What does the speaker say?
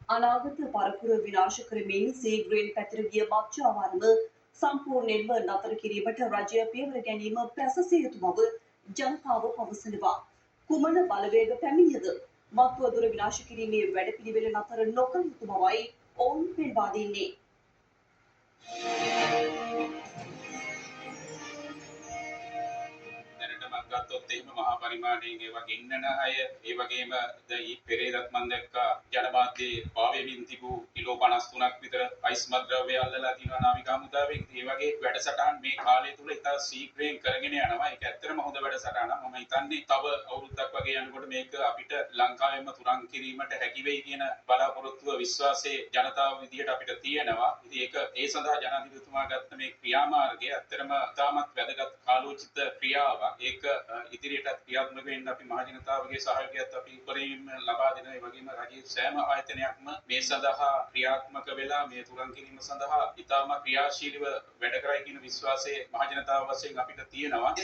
අනාගත පරපුර විනාශ කරමින් සීග්‍රයෙන් පැතිර ගිය මත්ස්‍යාවරම සම්පූර්ණයෙන්ම නතර කිරීමට රජය පියවර ගැනීම පැසසිය යුතු බව ජනතාව පවසනවා. කුමන බලවේග පැමිණියද මත්වදුර විනාශ කිරීමේ වැඩපිළිවෙල නතර නොකළ යුතු බවයි ඔවුන් පෙන්වා දෙන්නේ. දැනටමත් ගත්තොත් එහෙම මහා පරිමාණයෙන් ඒවා ගෙන්නන අය ඒ වගේම ඊ පෙරේදත් මම දැක්කා ජනමාධ්‍යයේ පාවෙමින් තිබූ කිලෝ 53ක් විතර අයිස්මත් ද්‍රව්‍ය අල්ලලා තිනවා නාවික හමුදාවෙන්. ඒ වගේ වැඩසටහන් මේ කාලය තුල ඉතා ශීඝ්‍රයෙන් කරගෙන යනවා. ඒක ඇත්තටම හොඳ වැඩසටහනක්. මම හිතන්නේ තව අවුරුද්දක් වගේ යනකොට මේක අපිට ලංකාවෙම තුරන් කිරීමට හැකි වෙයි කියන බලාපොරොත්තුව විශ්වාසයේ ජනතාව විදියට අපිට තියෙනවා. ඉතින් ඒක ඒ සඳහා ජනාධිපතිතුමා ගත්ත මේ ක්‍රියාමාර්ගය ඇත්තටම ඉතාමත් වැදගත් කාලෝචිත ක්‍රියාවක්. ඒක ඉදිරියටත් ක්‍රියාත්මක වෙන්න අපි මහජනතාවගේ සහයෝගයත් අපි උපරිම ලබා දෙන ඒ වගේම රජයේ සෑම ආයතනයක්ම මේ සඳහා ක්‍රියාත්මක වෙලා මේ තුරන් කිරීම සඳහා ඉතාම ක්‍රියාශීලීව වැඩ කරයි කියන විශ්වාසය මහජනතාව වශයෙන් අපිට තියෙනවා.